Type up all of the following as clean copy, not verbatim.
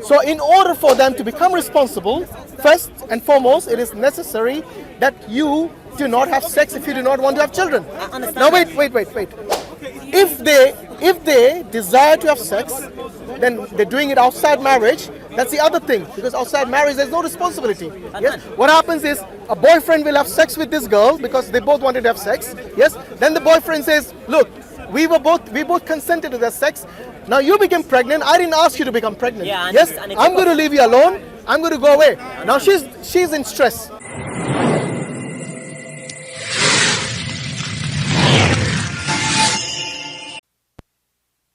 So in order for them to become responsible, first and foremost, it is necessary that you do not have sex if you do not want to have children. Now wait. If they desire to have sex, then they're doing it outside marriage. That's the other thing, because outside marriage there's no responsibility. Yes. What happens is a boyfriend will have sex with this girl because they both wanted to have sex. Yes. Then the boyfriend says, "Look, we both consented to that sex. Now you became pregnant. I didn't ask you to become pregnant. Yes. I'm going to leave you alone. I'm going to go away." Now she's in stress.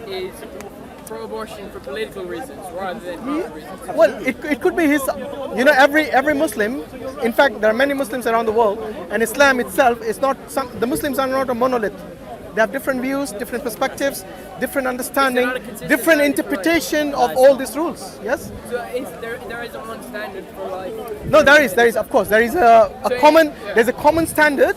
Is pro-abortion for political reasons rather than health reasons? Well, it could be his. Every Muslim. In fact, there are many Muslims around the world, and Islam itself is not. The Muslims are not a monolith. They have different views, different perspectives, different understanding, different interpretation of all these rules. Yes. So there isn't one standard for life? No, there is. Of course, there is There's a common standard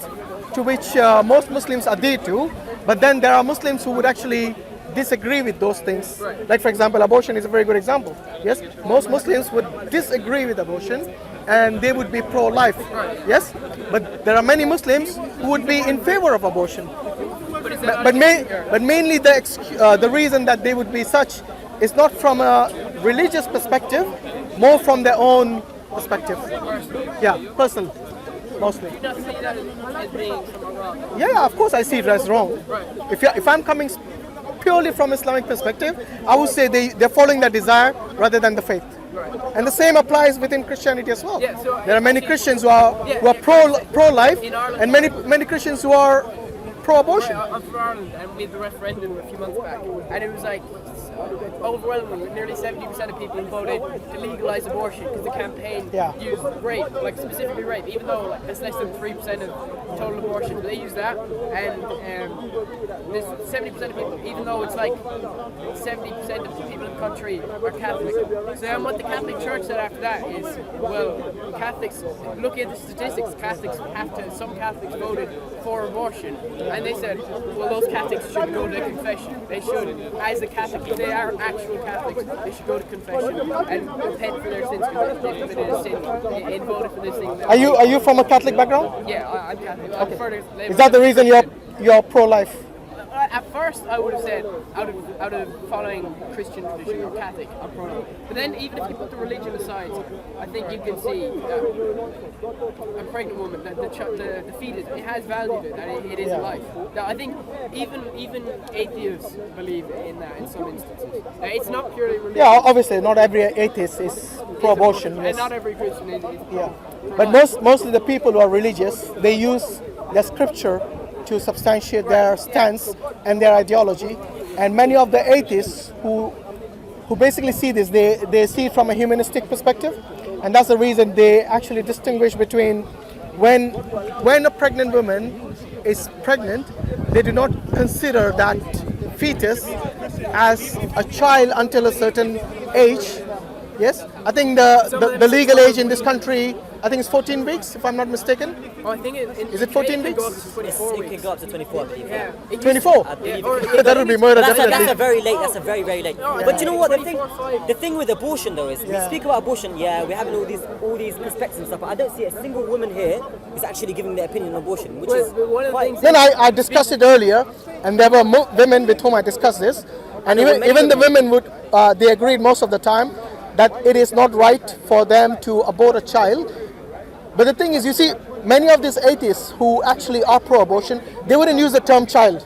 to which most Muslims adhere to, but then there are Muslims who would actually disagree with those things. Right. Like, for example, abortion is a very good example. Yes, most Muslims would disagree with abortion, and they would be pro-life. Right. Yes, but there are many Muslims who would be in favor of abortion. But mainly the reason that they would be such is not from a religious perspective, more from their own perspective. Yeah, personal, mostly. You don't see that as being wrong? Yeah, of course I see it as wrong. Right. If I'm coming purely from Islamic perspective, I would say they're following their desire rather than the faith. Right. And the same applies within Christianity as well. Yeah, so there are many Christians who are pro-life, and many Christians who are pro-abortion. I'm from Ireland, and we had the referendum a few months back, and it was like overwhelmingly, nearly 70% of people voted to legalise abortion because the campaign used rape, like specifically rape, even though like that's less than 3% of total abortions. They used that, and there's 70% of people, even though it's like 70% of the people in the country are Catholic. So then what the Catholic Church said after that is, well, Catholics, looking at the statistics, some Catholics voted for abortion, and they said, well, those Catholics should go to confession. They should, as a Catholic, if they are actual Catholics, they should go to confession and repent for their sins because they committed a sin and voted for this thing. Are you from a Catholic background? Yeah, I'm Catholic. I prefer to live. Is that the reason you're pro-life? At first, I would have said, out of following Christian tradition or Catholic, I'm pro-life. But then, even if you put the religion aside, I think you can see that a pregnant woman, the fetus, it has value to it, that it is life. Now, I think even atheists believe in that in some instances. Now, it's not purely religious. Yeah, obviously, not every atheist is pro-abortion. And not every Christian is yeah, but mostly the people who are religious, they use the scripture to substantiate their stance and their ideology, and many of the atheists who basically see this, they see it from a humanistic perspective, and that's the reason they actually distinguish between when a pregnant woman is pregnant, they do not consider that fetus as a child until a certain age. Yes, I think the legal age in this country, I think it's 14 weeks, if I'm not mistaken. Oh, I think is it 14 weeks? It can go up to 24, I believe. Yeah. 24? That would be murder, definitely. That's a very late. That's a very, very late. But you know what? The thing with abortion though is we speak about abortion. Yeah, we're having all these perspectives and stuff. But I don't see a single woman here who's actually giving their opinion on abortion, which is one of the things. Then I discussed it earlier, and there were women with whom I discussed this, and even the women would they agreed most of the time that it is not right for them to abort a child. But the thing is, you see, many of these atheists who actually are pro-abortion, they wouldn't use the term child.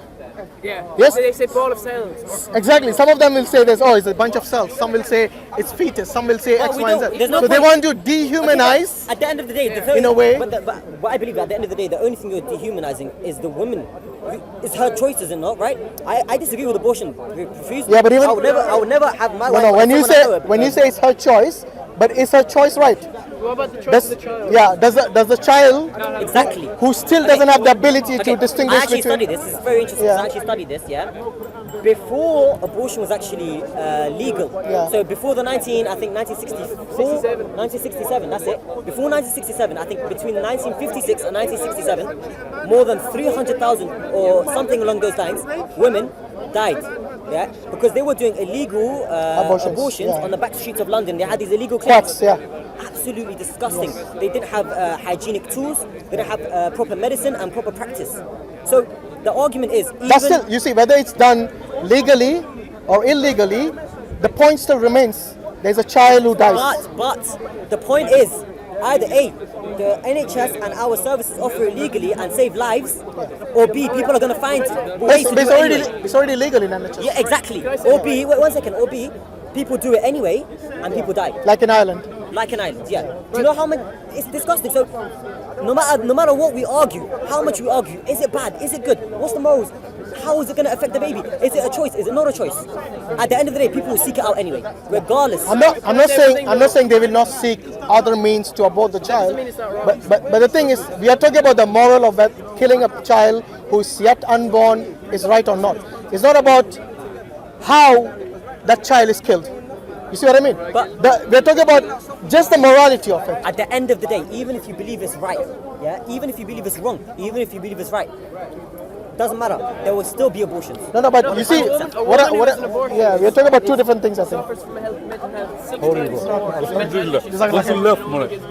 Yeah. Yes? They say ball of cells. Exactly. Some of them will say this, it's a bunch of cells. Some will say it's fetus. Some will say X, Y, and Z. So they want to dehumanize. At the end of the day, in a way. But I believe at the end of the day, the only thing you're dehumanizing is the woman. It's her choice, is it not? Right? I disagree with abortion. Yeah, but even I would never have my wife. No. When you say it's her choice, but is her choice right? What about the choice of the child? Yeah, does the child exactly who still doesn't have the ability to distinguish between... I actually studied this. It's very interesting. I actually studied this. Yeah, before abortion was actually legal. Yeah. So before the 1967. That's it. Before 1967, I think between 1956 and 1967, more than 300,000 or something along those lines, women died yeah, because they were doing illegal abortions yeah. on the back streets of London. They had these illegal clinics. Quacks, yeah. Absolutely disgusting. They didn't have hygienic tools. They didn't have proper medicine and proper practice. So the argument is, But still, you see, whether it's done legally or illegally, the point still remains. There's a child who dies. But the point is, either A, the NHS and our services offer it legally and save lives, or B, people are going to find ways to do it anyway. It's already legal in NHS. Yeah, exactly. Or B, wait 1 second, or B, people do it anyway and people die. Like in Ireland. Like an island, yeah. Do you know how many? It's disgusting. So, no matter what we argue, how much we argue, is it bad? Is it good? What's the morals? How is it going to affect the baby? Is it a choice? Is it not a choice? At the end of the day, people will seek it out anyway, regardless. I'm not saying they will not seek other means to abort the child. But the thing is, we are talking about the moral of that killing a child who is yet unborn is right or not. It's not about how that child is killed. You see what I mean? But we're talking about just the morality of it. At the end of the day, even if you believe it's right, yeah, even if you believe it's wrong, even if you believe it's right, doesn't matter. There will still be abortions. No, but you see, yeah, we're talking about two different things, I think. Suffers from mental health.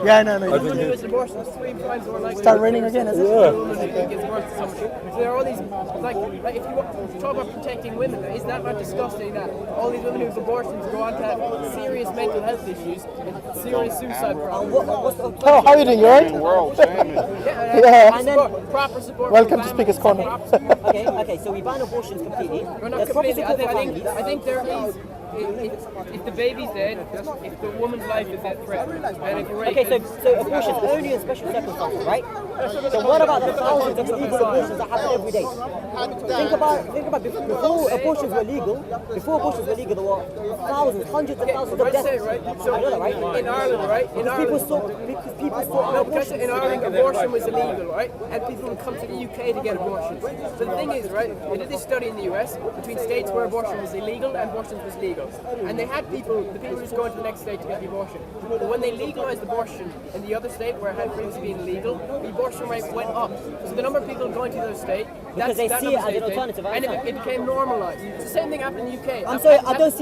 Yeah, no. Woman who has abortion is 3 times more likely. Start raining again, is it? A woman who gives birth to somebody. So there are all these, like if you talk about protecting women, is that not disgusting that all these women who have abortions go on to have serious mental health issues and serious suicide problems? Hello, how are you doing? You alright? Yeah. And then proper support. Welcome to Speaker's Corner. okay, so we ban abortions completely. Well, not There's proper completely. support for families. I think there is. If the baby's dead, if the woman's life is at threat, and if you're Okay, so abortion is only in special circumstances, right? So what about the thousands of illegal abortions that happen every day? Think about before abortions were legal, there were thousands, hundreds of thousands of deaths. Right? I know that, right? In Ireland, right? Because people sought Because abortions. in Ireland abortion was illegal, right? And people would come to the UK to get abortions. So the thing is, right, they did this study in the US between states where abortion was illegal and abortion was legal. And they had the people just going to the next state to get the abortion. But when they legalized abortion in the other state where it had previously been illegal, the abortion rate went up. So the number of people going to the other state, Because they see it as an alternative. and it became normalized. It's the same thing happened in the UK. I'm sorry, I don't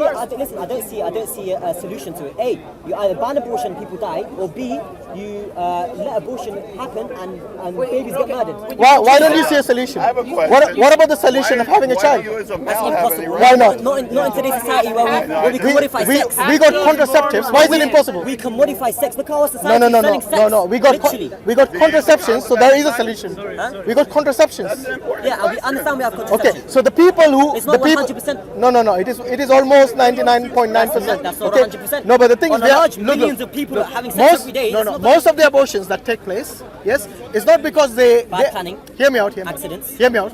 see a solution to it. A, you either ban abortion and people die, or B, you let abortion happen and babies get murdered. Why don't you see a solution? What about the solution of having a child? That's impossible. Why not? Not in today's society where we can modify sex. We got contraceptives. Why is it impossible? We can modify sex. Look how our society is selling sex. No. We got contraceptions, so there is a solution. We got contraceptions. Yeah, we understand we have contraception. Okay, so the people who It's not 100%. No. It is almost 99.9%. That's not Okay? 100%. No, but the thing On is, a large millions of people that are having sex every day. Most of the abortions that take place, yes, it's not because Bad planning. Hear me out. Accidents. Hear me out.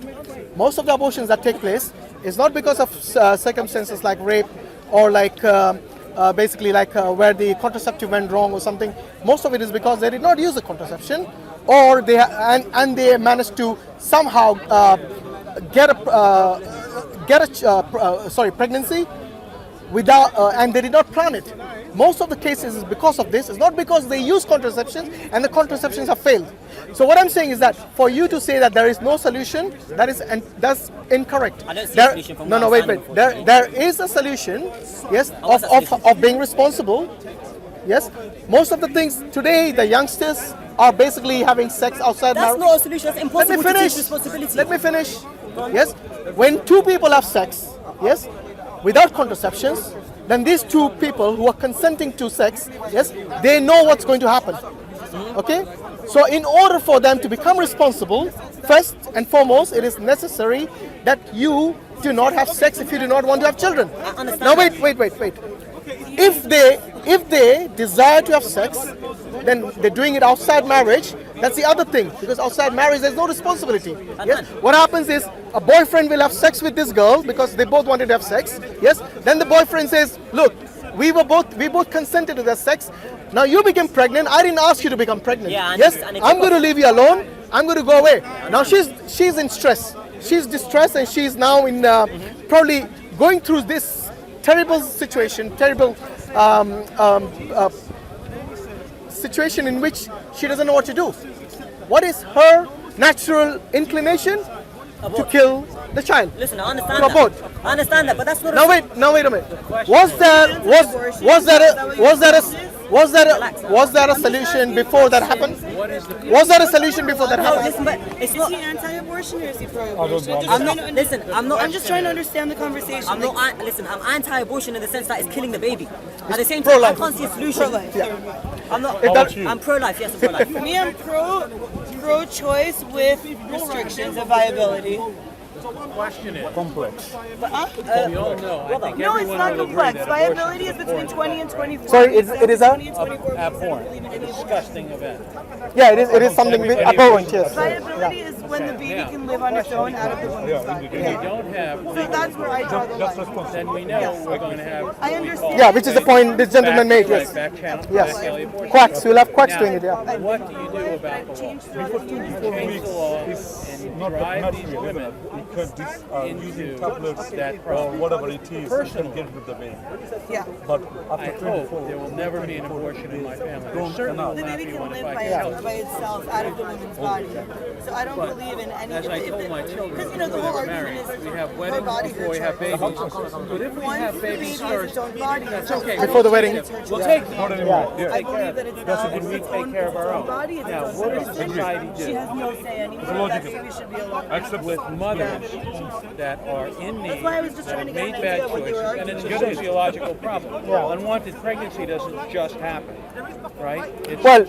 Most of the abortions that take place is not because of circumstances like rape or like basically like where the contraceptive went wrong or something. Most of it is because they did not use the contraception, or they they managed to somehow get a pregnancy without and they did not plan it. Most of the cases is because of this. It's not because they use contraceptions and the contraceptions have failed. So what I'm saying is that for you to say that there is no solution, that's incorrect. I don't see a solution from No, wait. There is a solution, yes, of being responsible. Yes, most of the things today, the youngsters are basically having sex outside That's marriage. not a solution. That's impossible to take responsibility. Let me finish. Yes, when two people have sex, yes, without contraceptions, then these two people who are consenting to sex, yes, they know what's going to happen. Okay? So in order for them to become responsible, first and foremost, it is necessary that you do not have sex if you do not want to have children. Now wait. If they desire to have sex, then they're doing it outside marriage. That's the other thing, because outside marriage there's no responsibility. Yes. What happens is a boyfriend will have sex with this girl because they both wanted to have sex. Yes. Then the boyfriend says, "Look, we both consented to that sex. Now you became pregnant. I didn't ask you to become pregnant. Yeah, yes. I'm going to leave you alone. I'm going to go away." Now she's in stress. She's distressed, and she's now in probably going through this terrible situation, situation in which she doesn't know what to do. What is her natural inclination? To kill the child. Listen, I understand To that. abort. I understand that, but that's not. Now wait a minute. Was there a solution before that happened? Was there a solution before that No, happened? listen, but it's Is not. he anti-abortion or is he pro-abortion? I'm not. Listen, I'm not. I'm just trying to understand the conversation. I'm Like, not. Listen, I'm anti-abortion in the sense that it's killing the baby. At the same time, I can't see a solution. I'm not. I'm pro-life. Yes, I'm pro-life. me, I'm pro-choice with restrictions of viability. Question is, Complex. we all know, I think No, it's everyone not would agree complex. that Viability is abortion between 20 and 24. Sorry, it is a- 20 and 24 abhorrent, a disgusting event. Yeah, it is something abhorrent. Yes. Viability is when the baby can live on its own out of the woman's body. If we don't have, So that's where I draw the line. then we know we're going to have. I understand. Yeah, which is the point this gentleman made. Yes. Back channel. Yes. back alley abortion. Quacks. We'll have quacks Now, doing it. Yeah. what do you do about the law? Change the Change the law and Not drive these natural, women because this using into tablets that or problem. whatever it is, you Personal. can get with the baby. Yeah. But I after hope 24, there will never be an abortion in my family. There Don't certainly will The not baby be can one live if I by, can help it. by itself out of the woman's body. So I don't But believe in any. As I told my children because you know the before whole they were argument married, is we have her weddings body, before her we have choice. babies. But if we Once have the baby babies has first, its own body, that's I okay. don't Before the believe wedding. that it's her We'll choice. take not it. anymore. I Yeah. believe that it's And we take care of our own. body. It's Now, its what own does decision. society She do has no say anymore. That baby should be alone. Accept with mothers that are in need, That's why I was just that trying have to get made an bad idea of what they were choices, and it's a arguing. sociological problem. Unwanted pregnancy doesn't just happen, right? It's, Well,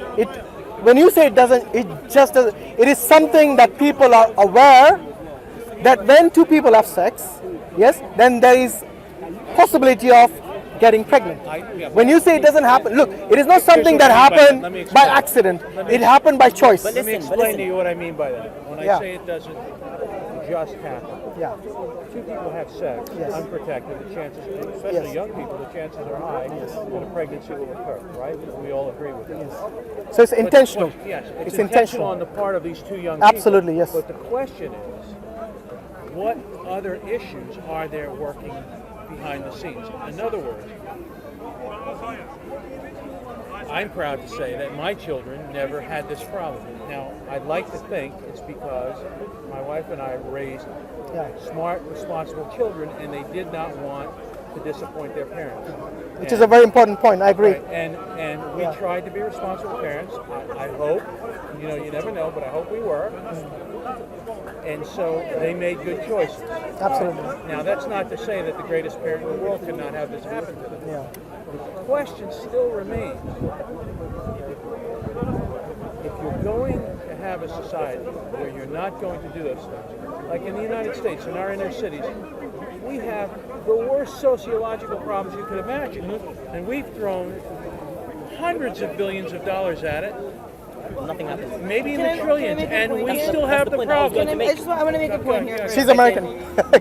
when you say it doesn't, it just doesn't. It is something that people are aware that when two people have sex, yes, then there is possibility of getting pregnant. When you say it doesn't happen, look, it is not something that happened by accident. It happened by choice. let me explain to you what I mean by that. When I Yeah. say it doesn't just happen, Yeah. two people have sex, unprotected, the chances, especially Yes. young people, the chances are high that a pregnancy will occur, right? We all agree with that. So it's But the intentional. question- Yes, It's it's intentional on intentional. the part of these two young Absolutely, people. yes. But the question is, what other issues are there working behind the scenes? In other words, I'm proud to say that my children never had this problem. Now, I'd like to think it's because my wife and I raised smart, responsible children, and they did not want to disappoint their parents. Which is a very important point. I agree. Right, and we tried to be responsible parents. I hope, you never know, but I hope we were. And so they made good choices. Absolutely. Now, that's not to say that the greatest parent in the world could not have this happen to them. Yeah. The question still remains, if you're going to have a society where you're not going to do those things, like in the United States, in our inner cities, we have the worst sociological problems you could imagine. And we've thrown hundreds of billions of dollars at it, Nothing happens. maybe in Can I- the can I trillions, make a and point? we That's still have the point I was problem. going to make. I want to make a point here. She's American.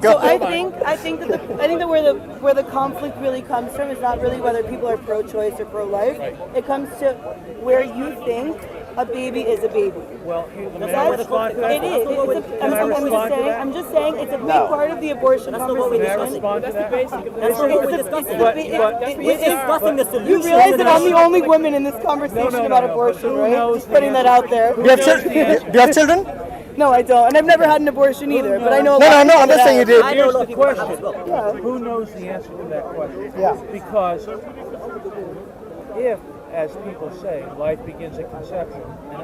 Go. So I think that where the conflict really comes from is not really whether people are pro-choice or pro-life. Right. It comes to where you think a baby is a baby. Well, may I That's- respond to that? It is. Can I respond to that? I'm just saying it's a big part of the abortion That's not what we May I conversation. respond to that? That's not what we're discussing. But- We're discussing the solution. You realize that I'm the only woman in this conversation about abortion, Who right? knows Just putting that out there. Do you have children? No, I don't, and I've never had an abortion either. But I know. No, I'm not saying you did. I know a Here's lot the of people that have question. as well. Who knows the answer to that question? Yeah. Because if, as people say, life begins at conception, and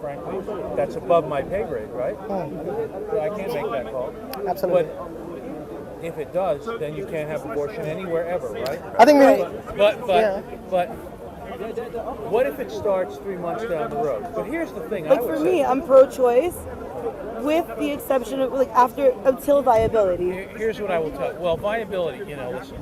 frankly, that's above my pay grade, right? So I can't make that call. Absolutely. But if it does, then you can't have abortion anywhere ever, right? I think But what if it starts 3 months down the road? But here's the thing. Like for me, I'm pro-choice, with the exception of until viability. Here's what I will tell you. Well, viability, listen,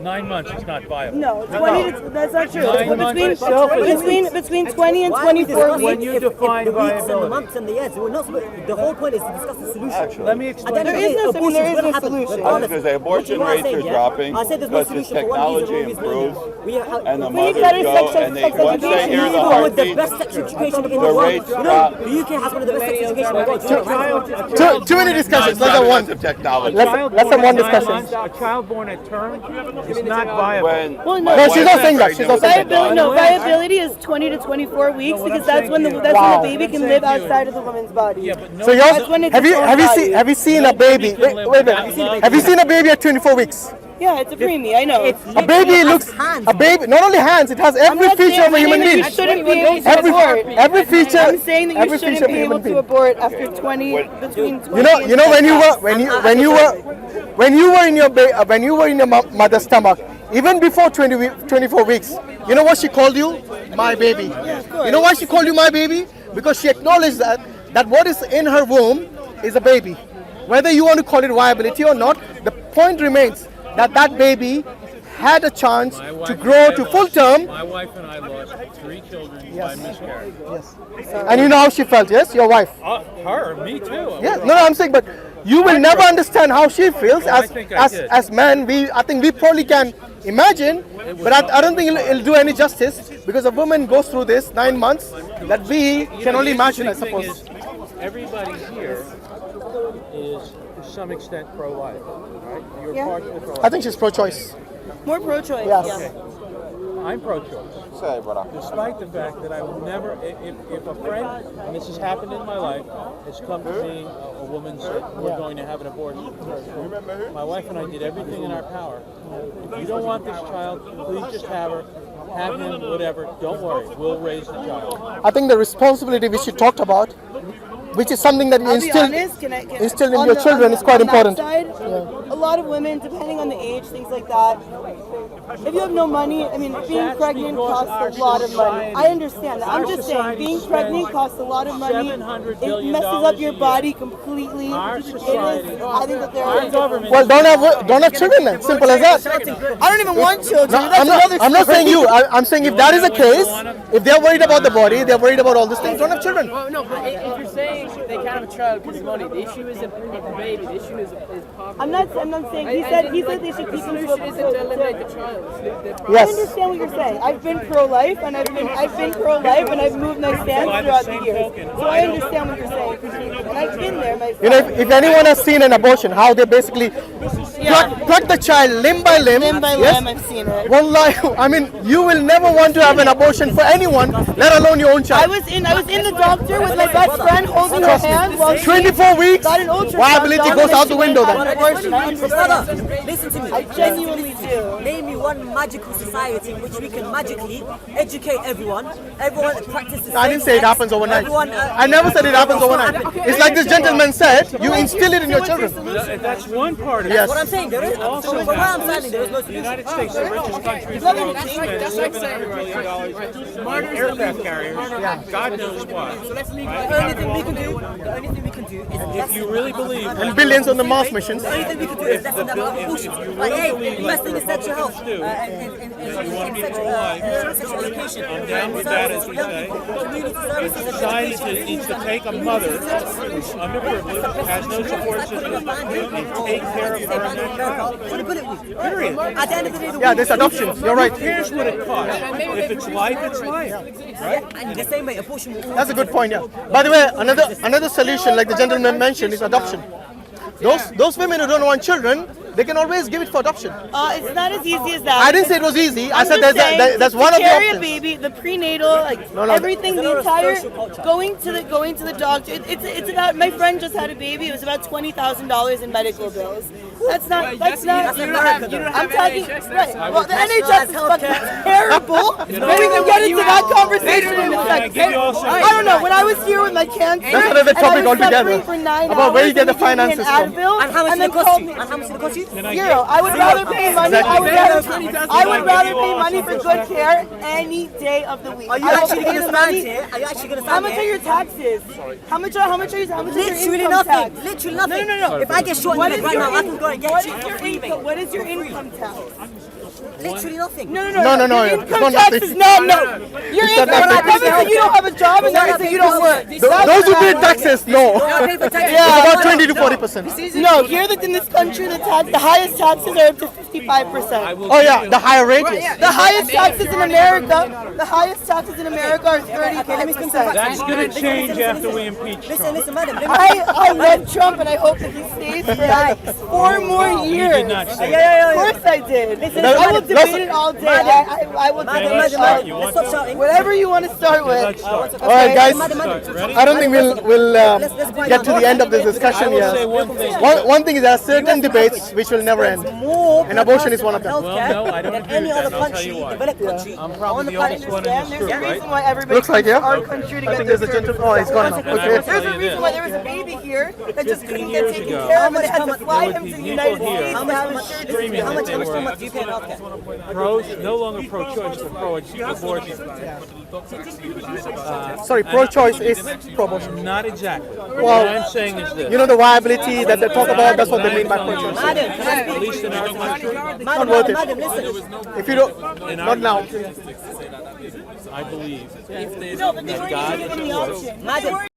9 months is not viable. No, 20. That's not true. 9 months itself is Between 20 and Why are we 24 discussing When weeks. you if define the weeks and the viability. months and the years, we're not supposed, the whole point is to discuss the solution. Let me At the explain. end of the There is day, no- abortion's there is gonna no happen solution. regardless. I was gonna say, abortion Which is what I'm rates saying, are yeah? dropping I said there's no because solution as for one reason technology or reason or improves another. We have, and the We need mothers better go sex and they education. once they hear the Even with the heartbeat, best sex education in the the world. rates You know, drop. the UK has one of the best sex education in the world. Too many discussions. Let's have one. of technology. Let's have one discussion. A child born at term It's not viable. Well, No, she's not saying that. She's not saying that. Viability is 20 to 24 weeks because that's when the baby can live outside of the woman's body. Yeah, but no, So That's when it's its own body. have you seen a baby? Wait a minute. Have you seen a baby at 24 weeks? Yeah, it's a preemie. I know. A baby looks a baby. Not only hands, it has every feature of a human being. You shouldn't be able to Every abort. every feature. I'm saying that you every shouldn't feature of a be able human being. to abort after 20 between 20. You know when you were in your mother's stomach, even before 24 weeks, you know what she called you? My baby. You know why she called you my baby? Because she acknowledged that what is in her womb is a baby. Whether you want to call it viability or not, the point remains that baby had a chance to grow to full term. My wife and I lost 3 children by miscarriage. Yes. And you know how she felt, yes? Your wife. Her, me too. Yes. No, I'm saying, but you will never understand how she feels. I think I did. As men, I think we probably can imagine, but I don't think it'll do any justice because a woman goes through this 9 months that we can only imagine, I suppose. Everybody here is to some extent pro-life, right? You're Yeah. partially pro-life. I think she's pro-choice. More pro-choice. Yes. Yeah. I'm pro-choice. Despite the fact that I will never, if a friend, and this has happened in my life, has come to me, a woman said, we're going to have an abortion. My wife and I did everything in our power. If you don't want this child, please just have her, have him, whatever. Don't worry, we'll raise the child. I think the responsibility which you talked about, which is something that you I'll be instill honest, instill in on your the- children on is quite on that important. side, a lot of women, depending on the age, things like that, if you have no money, I mean, being That's pregnant because costs a lot of money. society- I understand that. I'm our just saying, society being spends pregnant costs a lot of money. $700 It billion messes up your a year. body completely. Our It is- society- I think that there Our are government- Well, don't have children then. Simple as that. I don't even want children. No, That's another I'm not story. saying you. I'm saying if that is the case, if they're worried about the body, they're worried about all these things, don't have children. Well, no, but if you're saying they can't have a child because of money, the issue isn't the baby. The issue is poverty. I'm not saying. He said they should the keep them to solution isn't to eliminate a the child. I Yes. understand what you're saying. I've been pro-life and I've been pro-life and I've moved my stance By the throughout the same years. token, So I understand what you're saying. And I've been there myself. You know, if anyone has seen an abortion, how they basically pluck the child limb by limb. Limb by yes? limb, I've seen it. Wallahi, I mean, you will never want to have an abortion for anyone, let alone your own I child. was in the doctor with my best friend holding her hand while she 24 weeks, got an ultrasound viability done goes and out she the went window on then. an abortion. I understand. Brother, listen to me. I genuinely do. Name me one magical society in which we can magically educate everyone. Everyone practices. I didn't say it happens overnight. Everyone, I never said it happens overnight. It's like this gentleman said, you instill it in your children. That's one part of it. Yes. What I'm saying, there is. Also So from where I'm standing, there is no The solution. United States, the richest country in the world, spends $700 billion on aircraft carriers. God knows why. The only thing we can do is If you really believe And billions on the Mars missions. The only thing we can do is lessen the amount of abortions. Like, hey, investing in sexual health and sexual education. I'm down with that, as we say. Community The services. society needs to take a mother who's underprivileged, has no support system, and take care of her and that child. Period. At the end of the day, the Yeah, there's adoption. You're right. Who cares what it costs? If it's life, it's life. Right? and the same way, abortion will That's a good point, yeah. By the way, another solution, like the gentleman mentioned, is adoption. Those women who don't want children, they can always give it for adoption. It's not as easy as that. I didn't say it was easy. I I'm said just saying, that's to one of the carry a options. baby, the prenatal, like No. everything, the It's entire social culture. going to the doctor. It's about. My friend just had a baby. It was about $20,000 in medical bills. That's not. You don't have I'm talking. NHS, Right. so Well, the NHS is fucking terrible. Maybe we can get into that conversation in a I second. give you all some- I don't know. When I was here with my cancer, That's another and I topic was altogether. suffering for 9 About where you hours, get the and they gave me finances from. an Advil, And how much and did it then cost called you? me. And how much did it cost you? Zero. I would rather pay money. I would rather pay money for good care any day of the week. Are you I will actually pay going to the stand money. here? Are you actually going to How stand much are here? your taxes? How much are your Literally income nothing. tax? Literally nothing. No. If I get shot in What the is leg right your now, I can go and get what you is for your free, income? mate. What is your income tax? Literally nothing. No. Your It's income not tax nothing. is not no. Your It's not income tax nothing. is that you don't have a job and that means you don't work. Those who pay taxes, no. Pay for taxes. It's about 20 to 40%. No, here in this country, the highest taxes are up to 55%. Oh yeah, the higher rates. The highest taxes in America, are 30%. That's going to change after we impeach Trump. Listen, madam. I love Trump and I hope that he stays for like 4 more years. did not say Of course I did. Listen, I will debate it all day. I will debate it all day. Let's stop shouting. Whatever you want to start with. All right, guys. Madam. I don't think we'll get to the end of this discussion I will say here. one thing. One thing is there are certain debates which will never end. More And abortion is one of them. healthcare Well, no, I don't than agree any with that, other and I'll tell country, you why. developed country I'm on probably the the planet. oldest one in this There's group, a right? reason why everybody Looks like, yeah. our country to I get think their there's a services. gentleman. Oh, he's gone now. And I Okay. will tell There's a you reason this. why there was a baby here that just 15 couldn't get years taken ago, care of and they had to there fly would him be to the people United here States How to have much insurance. screaming how that much they were do you pay in healthcare? no longer pro-choice, but pro-abortion. Sorry, pro-choice is pro-abortion. Not exactly. Well, What I'm saying is this. You know the viability that they talk about. That's what they mean by pro-choice. Madam, can I At speak? least in our country, worth it. Madam, listen. If you don't, in not our now. country, I believe that No, but they God weren't is given at the work. option. Madam.